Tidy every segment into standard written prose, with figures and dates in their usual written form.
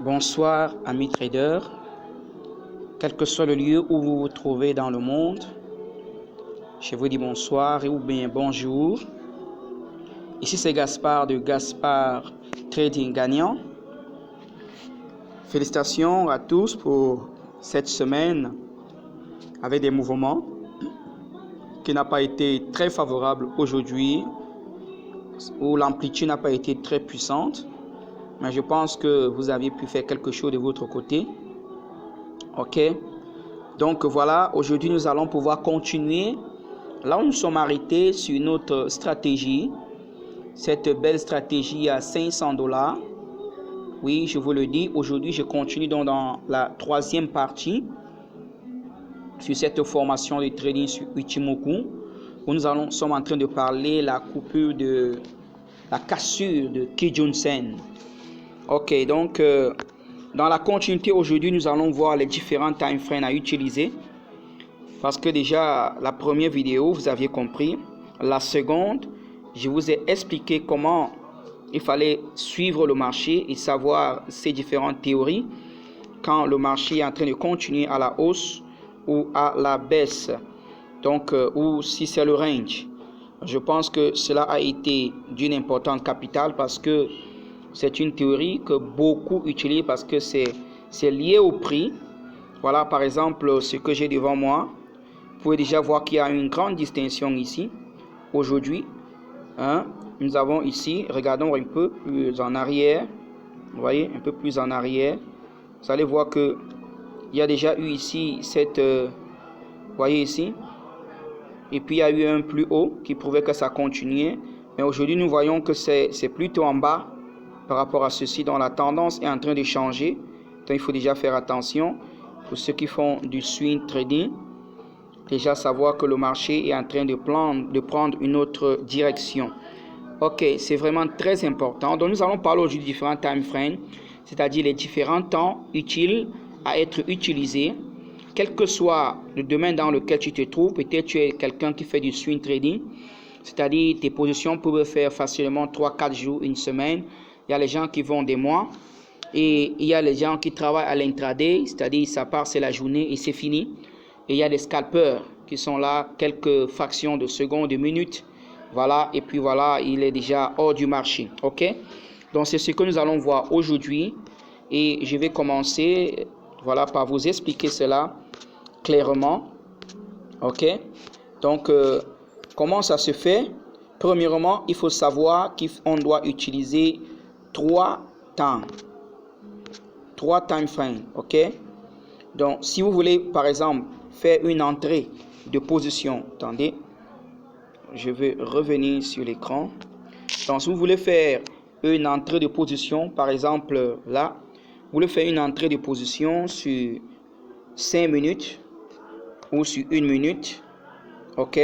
Bonsoir amis traders, quel que soit le lieu où vous vous trouvez dans le monde, je vous dis bonsoir ou bien bonjour. Ici c'est Gaspard de Gaspard Trading Gagnant. Félicitations à tous pour cette semaine avec des mouvements qui n'a pas été très favorable aujourd'hui, où l'amplitude n'a pas été très puissante. Mais je pense que vous avez pu faire quelque chose de votre côté. Ok. Donc voilà, aujourd'hui nous allons pouvoir continuer. Là où nous sommes arrêtés sur notre stratégie. Cette belle stratégie à $500. Oui, je vous le dis. Aujourd'hui, je continue donc dans la troisième partie sur cette formation de trading sur Ichimoku, où nous sommes en train de parler la coupure de la cassure de Kijun-sen. Ok, donc dans la continuité aujourd'hui, nous allons voir les différents time frames à utiliser. Parce que déjà, la première vidéo, vous aviez compris. La seconde, je vous ai expliqué comment il fallait suivre le marché et savoir ces différentes théories quand le marché est en train de continuer à la hausse ou à la baisse. Donc, ou si c'est le range. Je pense que cela a été d'une importance capitale parce que c'est une théorie que beaucoup utilisent parce que c'est lié au prix. Voilà par exemple ce que j'ai devant moi. Vous pouvez déjà voir qu'il y a une grande distinction ici. Aujourd'hui, nous avons ici, regardons un peu plus en arrière. Vous voyez, un peu plus en arrière. Vous allez voir que il y a déjà eu ici cette... vous voyez ici. Et puis il y a eu un plus haut qui prouvait que ça continuait. Mais aujourd'hui, nous voyons que c'est plutôt en bas par rapport à ceci, dont la tendance est en train de changer. Donc il faut déjà faire attention pour ceux qui font du swing trading. Déjà savoir que le marché est en train de prendre une autre direction. Ok, c'est vraiment très important. Donc nous allons parler aujourd'hui de différents time frames, c'est-à-dire les différents temps utiles à être utilisés. Quel que soit le domaine dans lequel tu te trouves, peut-être tu es quelqu'un qui fait du swing trading, c'est-à-dire tes positions peuvent faire facilement 3-4 jours, une semaine. Il y a les gens qui vont des mois et il y a les gens qui travaillent à l'intraday, c'est-à-dire ça part, c'est la journée et c'est fini. Et il y a des scalpers qui sont là quelques fractions de secondes, de minutes. Voilà, et puis voilà, il est déjà hors du marché. Ok? Donc c'est ce que nous allons voir aujourd'hui. Et je vais commencer, voilà, par vous expliquer cela clairement. Ok? Donc, comment ça se fait? Premièrement, il faut savoir qu'on doit utiliser 3 temps. 3 time frames. Ok? Donc, si vous voulez, par exemple, faire une entrée de position, attendez, je vais revenir sur l'écran. Donc, si vous voulez faire une entrée de position, par exemple, là, vous voulez faire une entrée de position sur 5 minutes ou sur 1 minute, ok,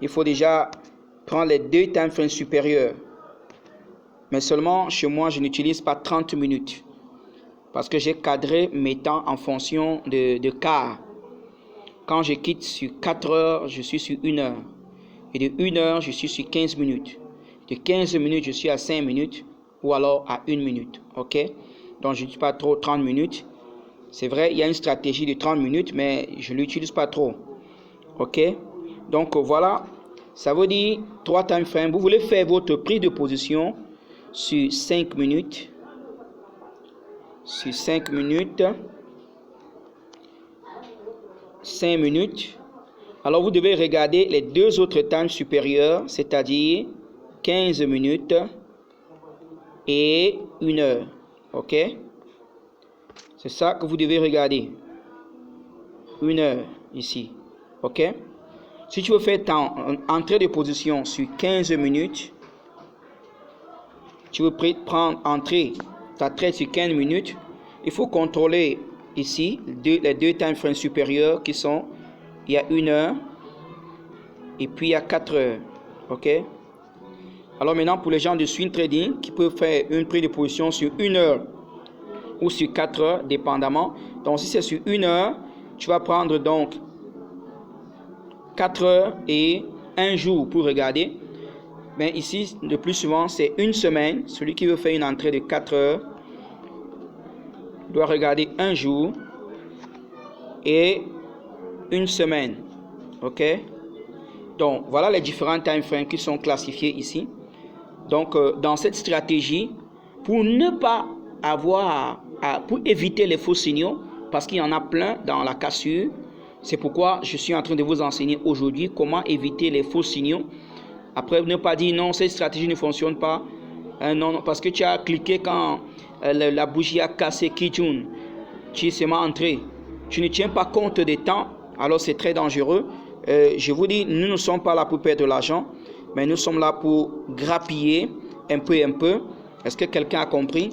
il faut déjà prendre les 2 time frames supérieurs. Mais seulement, chez moi, je n'utilise pas 30 minutes parce que j'ai cadré mes temps en fonction de quart. Quand je quitte sur 4 heures, je suis sur 1 heure. Et de 1 heure, je suis sur 15 minutes. De 15 minutes, je suis à 5 minutes ou alors à 1 minute. Ok? Donc, je ne dis pas trop 30 minutes. C'est vrai, il y a une stratégie de 30 minutes, mais je ne l'utilise pas trop. Ok? Donc, voilà. Ça veut dire 3 time frames. Vous voulez faire votre prise de position sur 5 minutes. Sur 5 minutes. 5 minutes. Alors, vous devez regarder les 2 autres temps supérieurs, c'est-à-dire 15 minutes et 1 heure. Ok? C'est ça que vous devez regarder. 1 heure ici. Ok? Si tu veux faire ton entrée de position sur 15 minutes, tu veux prendre entrée, ta trade sur 15 minutes, il faut contrôler ici les 2 time frames supérieurs qui sont, il y a 1 heure et puis il y a 4 heures. Ok? Alors maintenant, pour les gens de swing trading qui peuvent faire une prise de position sur 1 heure ou sur 4 heures, dépendamment. Donc, si c'est sur 1 heure, tu vas prendre donc 4 heures et 1 jour pour regarder. Mais ici, le plus souvent, c'est une semaine. Celui qui veut faire une entrée de 4 heures dois regarder un jour et une semaine. OK? Donc, voilà les différents time frames qui sont classifiés ici. Donc, dans cette stratégie, pour ne pas avoir, pour éviter les faux signaux, parce qu'il y en a plein dans la cassure, c'est pourquoi je suis en train de vous enseigner aujourd'hui comment éviter les faux signaux. Après, ne pas dire non, cette stratégie ne fonctionne pas. Non, parce que tu as cliqué quand la bougie a cassé Kijun. Tu es seulement entré. Tu ne tiens pas compte des temps, alors c'est très dangereux. Je vous dis, nous ne sommes pas là pour perdre de l'argent, mais nous sommes là pour grappiller un peu. Est-ce que quelqu'un a compris?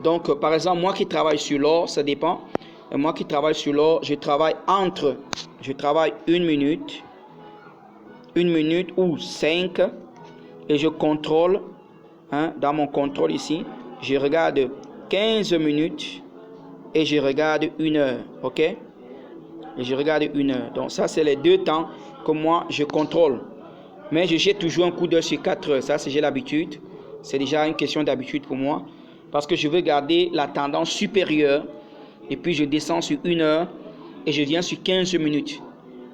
Donc, par exemple, moi qui travaille sur l'or, ça dépend. Moi qui travaille sur l'or, je travaille 1 minute ou 5, et je contrôle, dans mon contrôle ici, je regarde 15 minutes et je regarde 1 heure, ok? Et je regarde 1 heure. Donc ça, c'est les 2 temps que moi, je contrôle. Mais je jette toujours un coup d'œil sur 4 heures. Ça, j'ai l'habitude. C'est déjà une question d'habitude pour moi. Parce que je veux garder la tendance supérieure. Et puis, je descends sur 1 heure et je viens sur 15 minutes.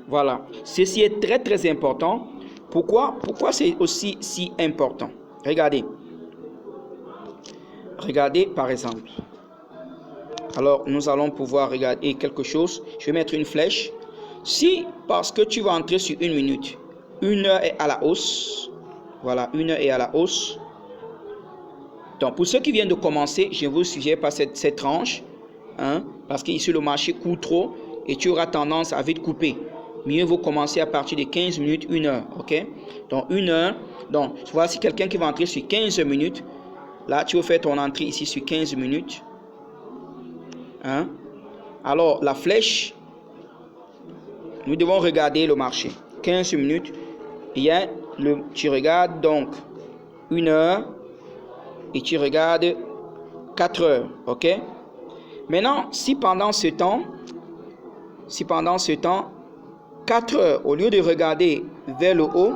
Voilà. Ceci est très, très important. Pourquoi c'est aussi si important? Regardez. Regardez, par exemple. Alors, nous allons pouvoir regarder quelque chose. Je vais mettre une flèche. Si, parce que tu vas entrer sur 1 minute, 1 heure est à la hausse. Voilà, 1 heure est à la hausse. Donc, pour ceux qui viennent de commencer, je ne vous suggère pas cette tranche. Parce qu'ici, le marché court trop et tu auras tendance à vite couper. Mieux vaut commencer à partir de 15 minutes, 1 heure. OK? Donc, 1 heure. Donc, voici quelqu'un qui va entrer sur 15 minutes. Là, tu vas faire ton entrée ici sur 15 minutes. Alors, la flèche, nous devons regarder le marché. 15 minutes. Tu regardes donc 1 heure et tu regardes 4 heures. OK? Maintenant, si pendant ce temps, 4 heures, au lieu de regarder vers le haut,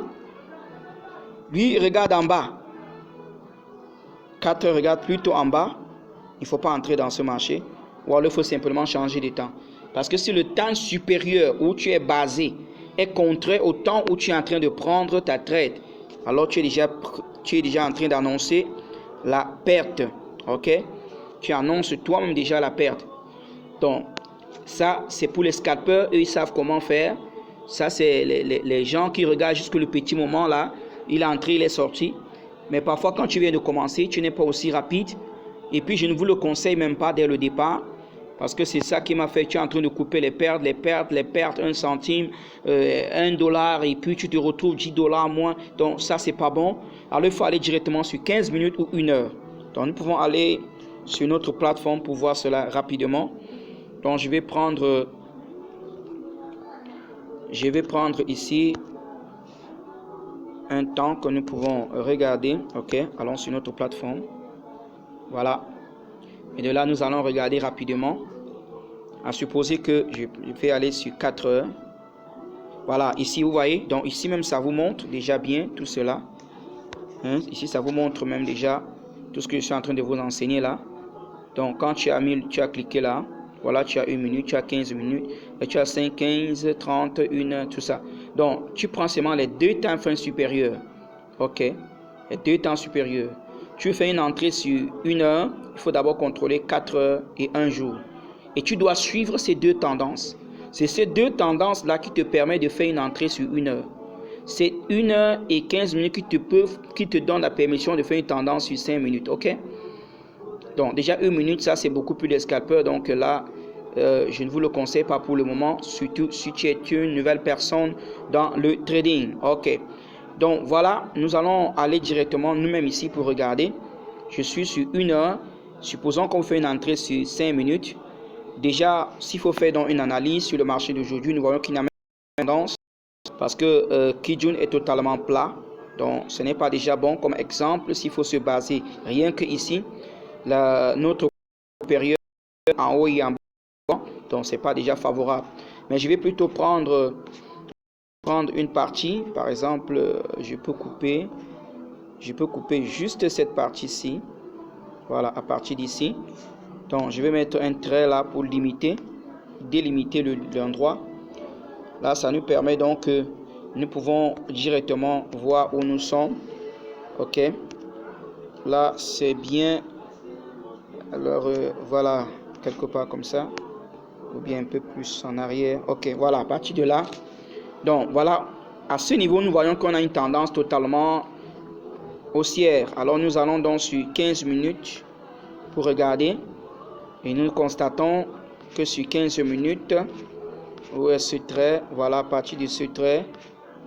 lui regarde en bas. 4 heures regarde plutôt en bas. Il ne faut pas entrer dans ce marché. Ou alors il faut simplement changer de temps. Parce que si le temps supérieur où tu es basé est contraire au temps où tu es en train de prendre ta trade, alors tu es déjà en train d'annoncer la perte. OK? Tu annonces toi-même déjà la perte. Donc, ça, c'est pour les scalpeurs. Eux, ils savent comment faire. Ça, c'est les gens qui regardent jusque le petit moment là. Il est entré, il est sorti. Mais parfois, quand tu viens de commencer, tu n'es pas aussi rapide. Et puis, je ne vous le conseille même pas dès le départ. Parce que c'est ça qui m'a fait. Tu es en train de couper les pertes, 1 centime, $1. Et puis, tu te retrouves $10 moins. Donc, ça, c'est pas bon. Alors, il faut aller directement sur 15 minutes ou 1 heure. Donc, nous pouvons aller sur notre plateforme pour voir cela rapidement. Donc, je vais prendre ici un temps que nous pouvons regarder. OK, allons sur notre plateforme. Voilà. Et de là, nous allons regarder rapidement. À supposer que je vais aller sur 4 heures. Voilà, ici, vous voyez. Donc, ici même, ça vous montre déjà bien tout cela. Ici, ça vous montre même déjà tout ce que je suis en train de vous enseigner là. Donc, quand tu as cliqué là, voilà, tu as 1 minute, tu as 15 minutes, et tu as 5, 15, 30, 1 heure, tout ça. Donc, tu prends seulement les 2 temps frames supérieurs. OK? Les 2 temps supérieurs. Tu fais une entrée sur 1 heure, il faut d'abord contrôler 4 heures et 1 jour. Et tu dois suivre ces 2 tendances. C'est ces 2 tendances-là qui te permettent de faire une entrée sur 1 heure. C'est 1 heure et 15 minutes qui te donnent la permission de faire une tendance sur 5 minutes. OK? Donc, déjà 1 minute, ça c'est beaucoup plus des scalpeurs. Donc là, je ne vous le conseille pas pour le moment, surtout si tu es une nouvelle personne dans le trading. OK. Donc voilà, nous allons aller directement nous-mêmes ici pour regarder. Je suis sur 1 heure. Supposons qu'on fait une entrée sur 5 minutes. Déjà, s'il faut faire donc une analyse sur le marché d'aujourd'hui, nous voyons qu'il n'y a même pas de tendance parce que Kijun est totalement plat. Donc, ce n'est pas déjà bon comme exemple s'il faut se baser rien que ici. Notre période en haut et en bas, donc c'est pas déjà favorable. Mais je vais plutôt prendre une partie. Par exemple, je peux couper juste cette partie-ci. Voilà, à partir d'ici. Donc, je vais mettre un trait là pour limiter, délimiter l'endroit. Là, ça nous permet donc que nous pouvons directement voir où nous sommes. OK. Là, c'est bien. Alors, voilà, quelque part comme ça. Ou bien un peu plus en arrière. OK, voilà, à partir de là. Donc, voilà. À ce niveau, nous voyons qu'on a une tendance totalement haussière. Alors, nous allons donc sur 15 minutes pour regarder. Et nous constatons que sur 15 minutes, où est ce trait? Voilà, à partir de ce trait,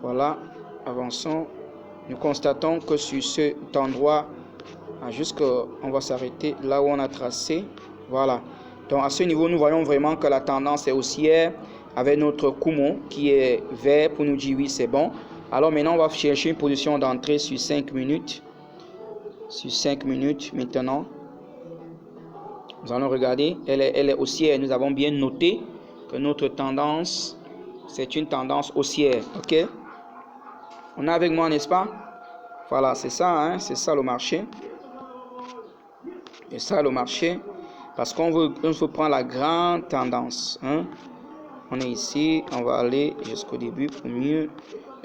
voilà, avançons. Nous constatons que sur cet endroit, on va s'arrêter là où on a tracé. Voilà. Donc à ce niveau, nous voyons vraiment que la tendance est haussière avec notre Kumo qui est vert pour nous dire oui, c'est bon. Alors maintenant, on va chercher une position d'entrée sur 5 minutes. Sur 5 minutes maintenant. Nous allons regarder. Elle est haussière. Nous avons bien noté que notre tendance, c'est une tendance haussière. OK? On est avec moi, n'est-ce pas? Voilà, c'est ça, hein? C'est ça le marché. C'est ça le marché. Parce qu'on veut prendre la grande tendance. Hein? On est ici. On va aller jusqu'au début pour mieux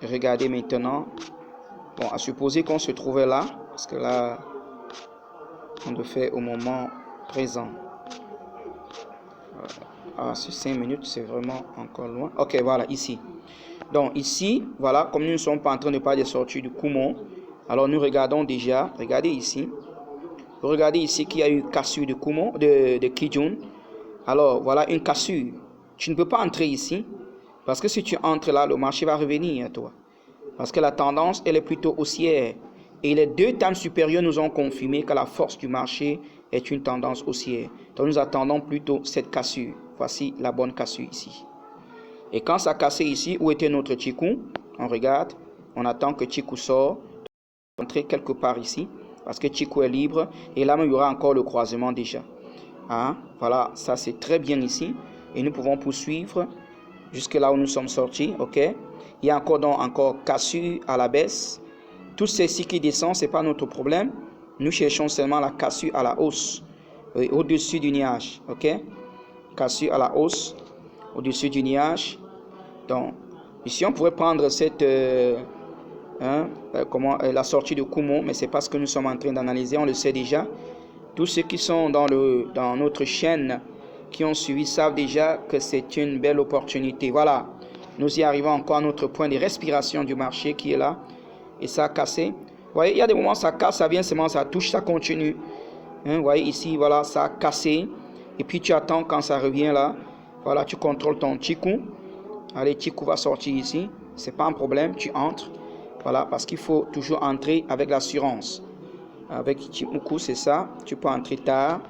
regarder maintenant. Bon, à supposer qu'on se trouvait là. Parce que là, on le fait au moment présent. Ah, sur 5 minutes, c'est vraiment encore loin. Ok, voilà, ici. Donc ici, voilà, comme nous ne sommes pas en train de parler de sortir du Kumo, alors nous regardons déjà, regardez ici. Regardez ici qu'il y a eu cassure de Kumo, de Kijun. Alors, voilà une cassure. Tu ne peux pas entrer ici, parce que si tu entres là, le marché va revenir à toi. Parce que la tendance, elle est plutôt haussière. Et les deux times supérieurs nous ont confirmé que la force du marché est une tendance haussière. Donc nous attendons plutôt cette cassure. Voici la bonne cassure ici. Et quand ça a cassé ici, où était notre Chikou? On regarde, on attend que Chikou sorte. Entrer quelque part ici, parce que Chikou est libre. Et là, il y aura encore le croisement déjà. Hein? Voilà, ça c'est très bien ici. Et nous pouvons poursuivre jusque là où nous sommes sortis. OK? Il y a encore cassure à la baisse. Tout ceci qui descend, ce n'est pas notre problème. Nous cherchons seulement la cassure à la hausse, au-dessus du nuage. OK? Cassure à la hausse, au-dessus du nuage. Donc, ici, on pourrait prendre cette, la sortie de Kumo, mais ce n'est pas ce que nous sommes en train d'analyser, on le sait déjà. Tous ceux qui sont dans notre chaîne, qui ont suivi, savent déjà que c'est une belle opportunité. Voilà, nous y arrivons encore à notre point de respiration du marché qui est là. Et ça a cassé. Vous voyez, il y a des moments où ça casse, ça vient seulement, ça touche, ça continue. Vous voyez ici, voilà, ça a cassé. Et puis tu attends quand ça revient là. Voilà, tu contrôles ton Chikou. Allez, Chikou va sortir ici. C'est pas un problème, tu entres. Voilà, parce qu'il faut toujours entrer avec l'assurance. Avec Chikou, c'est ça. Tu peux entrer tard.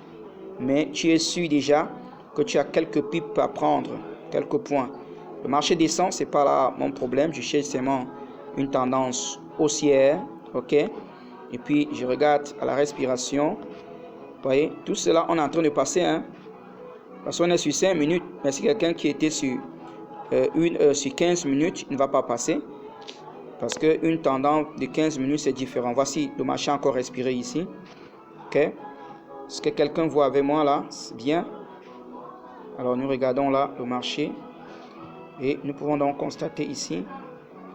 Mais tu es sûr déjà que tu as quelques pipes à prendre. Quelques points. Le marché descend, c'est pas là mon problème. Je cherche seulement une tendance haussière, ok, et puis je regarde à la respiration. Vous voyez, tout cela on est en train de passer, hein, parce qu'on est sur 5 minutes, mais si quelqu'un qui était sur sur 15 minutes, il ne va pas passer, parce qu'une tendance de 15 minutes c'est différent. Voici le marché encore respiré ici, ok. Est-ce que quelqu'un voit avec moi là? C'est bien. Alors nous regardons là le marché et nous pouvons donc constater ici.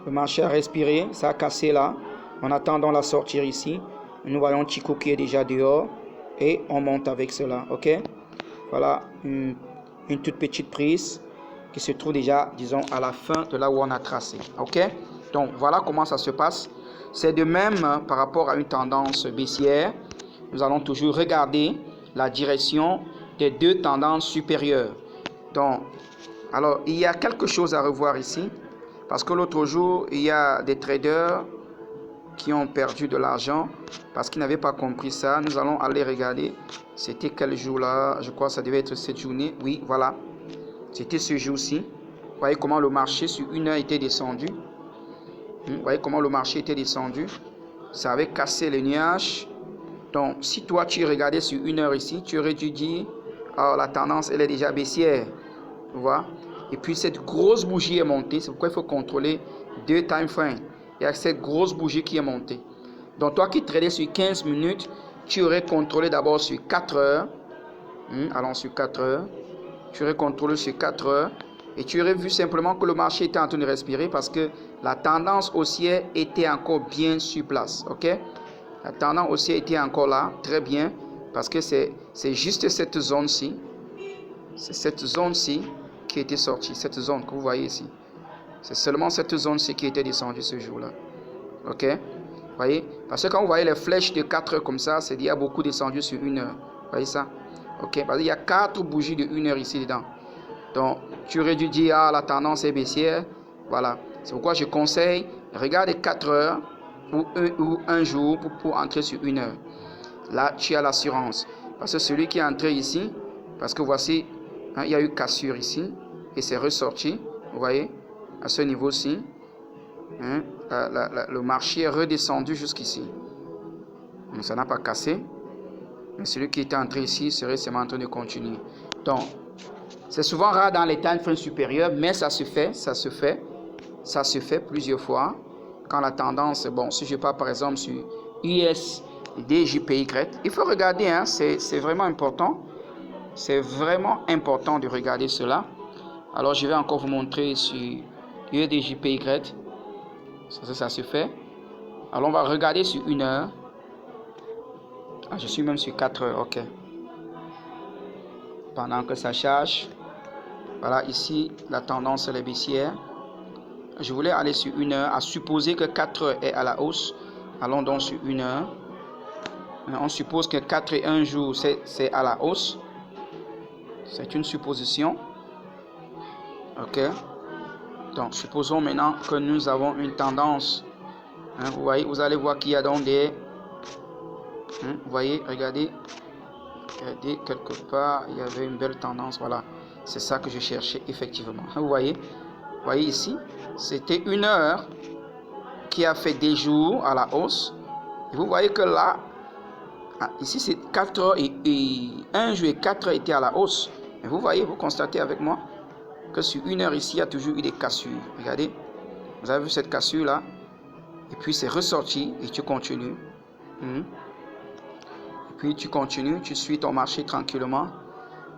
Le marché a respiré, ça a cassé là. En attendant la sortir ici, nous voyons Chikou qui est déjà dehors et on monte avec cela. OK? Voilà une toute petite prise qui se trouve déjà, disons, à la fin de là où on a tracé. OK? Donc voilà comment ça se passe. C'est de même par rapport à une tendance baissière. Nous allons toujours regarder la direction des deux tendances supérieures. Donc, alors, il y a quelque chose à revoir ici. Parce que l'autre jour, il y a des traders qui ont perdu de l'argent parce qu'ils n'avaient pas compris ça. Nous allons aller regarder. C'était quel jour là? Je crois que ça devait être cette journée. Oui, voilà. C'était ce jour-ci. Vous voyez comment le marché sur une heure était descendu. Vous voyez comment le marché était descendu. Ça avait cassé les nuages. Donc, si toi, tu regardais sur une heure ici, tu aurais dû dire, oh, la tendance, elle est déjà baissière. Tu vois? Et puis cette grosse bougie est montée. C'est pourquoi il faut contrôler deux time frames. Il y a cette grosse bougie qui est montée. Donc toi qui tradais sur 15 minutes, tu aurais contrôlé d'abord sur 4 heures. Allons sur 4 heures. Tu aurais contrôlé sur 4 heures. Et tu aurais vu simplement que le marché était en train de respirer parce que la tendance haussière était encore bien sur place. Ok? La tendance haussière était encore là, très bien, parce que c'est juste cette zone-ci. C'est cette zone-ci qui était sortie, cette zone que vous voyez ici. C'est seulement cette zone-ci qui était descendue ce jour-là. Ok? Vous voyez? Parce que quand vous voyez les flèches de 4 heures comme ça, c'est qu'il y a beaucoup descendu sur 1 heure. Vous voyez ça? Ok? Parce qu'il y a 4 bougies de 1 heure ici dedans. Donc, tu aurais dû dire, ah, la tendance est baissière. Voilà. C'est pourquoi je conseille, regarde 4 heures ou un jour pour entrer sur 1 heure. Là, tu as l'assurance. Parce que celui qui est entré ici, parce que voici, il y a eu cassure ici, et c'est ressorti, vous voyez, à ce niveau-ci. Le marché est redescendu jusqu'ici. Ça n'a pas cassé. Mais celui qui était entré ici serait seulement en train de continuer. Donc, c'est souvent rare dans les time frames supérieurs, mais ça se fait plusieurs fois. Quand la tendance, bon, si je pars par exemple sur USD/JPY, il faut regarder, hein, c'est vraiment important. C'est vraiment important de regarder cela. Alors, je vais encore vous montrer sur USD/JPY. Ça se fait. Alors, on va regarder sur 1 heure. Ah, je suis même sur 4 heures, ok. Pendant que ça charge. Voilà, ici, la tendance est baissière. Je voulais aller sur 1 heure, à supposer que 4 heures est à la hausse. Allons donc sur 1 heure. On suppose que 4 et 1 jour, c'est à la hausse. C'est une supposition. Ok. Donc, supposons maintenant que nous avons une tendance. Vous voyez, vous allez voir qu'il y a donc des... vous voyez, regardez. Regardez, quelque part, il y avait une belle tendance. Voilà. C'est ça que je cherchais, effectivement. Vous voyez ici, c'était 1 heure qui a fait des jours à la hausse. Et vous voyez que là, ici, c'est 4 heures et 1 jour et 4 heures étaient à la hausse. Et vous voyez, vous constatez avec moi que sur 1 heure ici, il y a toujours eu des cassures. Regardez, vous avez vu cette cassure là. Et puis c'est ressorti et tu continues. Et puis tu continues, tu suis ton marché tranquillement.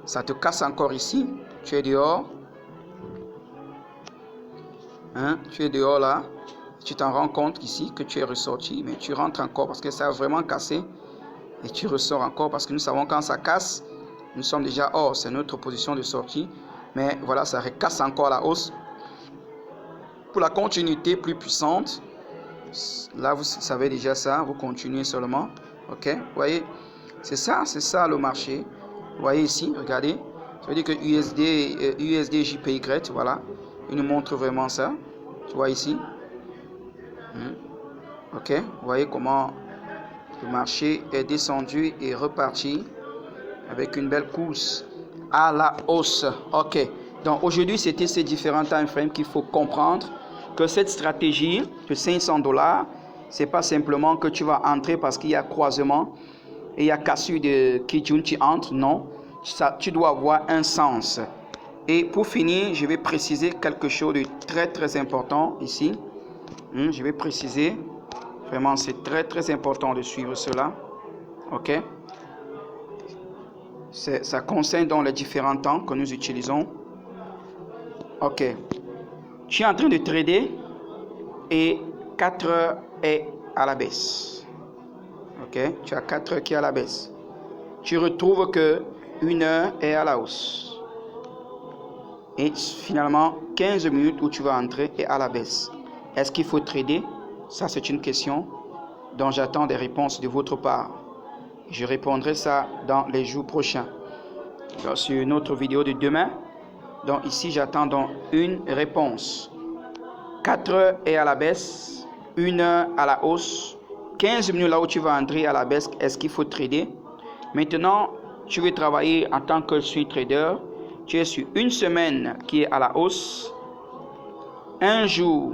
Ça te casse encore ici. Tu es dehors. Tu es dehors là. Tu t'en rends compte ici que tu es ressorti. Mais tu rentres encore parce que ça a vraiment cassé. Et tu ressors encore parce que nous savons quand ça casse, nous sommes déjà hors. C'est notre position de sortie. Mais voilà, ça recasse encore la hausse. Pour la continuité plus puissante, là vous savez déjà ça. Vous continuez seulement. Ok, vous voyez, c'est ça le marché. Vous voyez ici, regardez. Ça veut dire que USD/JPY, voilà. Il nous montre vraiment ça. Tu vois ici. Ok, vous voyez comment le marché est descendu et reparti avec une belle course à la hausse. Ok, donc aujourd'hui c'était ces différents time frames qu'il faut comprendre que cette stratégie de $500, c'est pas simplement que tu vas entrer parce qu'il y a croisement et il y a cassure de Kijun, tu entres. Non, ça, tu dois avoir un sens. Et pour finir, je vais préciser quelque chose de très très important ici. Je vais préciser, vraiment c'est très très important de suivre cela. Ok, ça concerne donc les différents temps que nous utilisons. Ok, tu es en train de trader et 4 heures est à la baisse. Ok, tu as 4 heures qui est à la baisse. Tu retrouves que 1 heure est à la hausse. Et finalement, 15 minutes où tu vas entrer est à la baisse. Est-ce qu'il faut trader? Ça, c'est une question dont j'attends des réponses de votre part. Je répondrai ça dans les jours prochains. Donc, sur notre vidéo de demain. Donc ici, j'attends donc une réponse. 4 heures est à la baisse, 1 heure à la hausse, 15 minutes là où tu vas entrer à la baisse, est-ce qu'il faut trader? Maintenant, tu veux travailler en tant que swing trader, tu es sur une semaine qui est à la hausse, un jour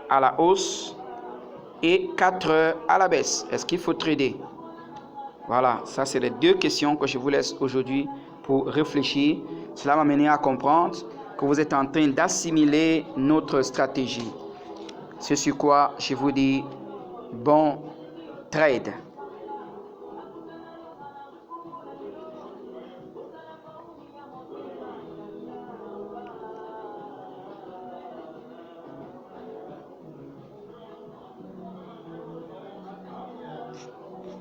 à la hausse et 4 heures à la baisse. Est-ce qu'il faut trader? Voilà, ça c'est les deux questions que je vous laisse aujourd'hui pour réfléchir. Cela m'a mené à comprendre que vous êtes en train d'assimiler notre stratégie. C'est sur quoi je vous dis bon trade.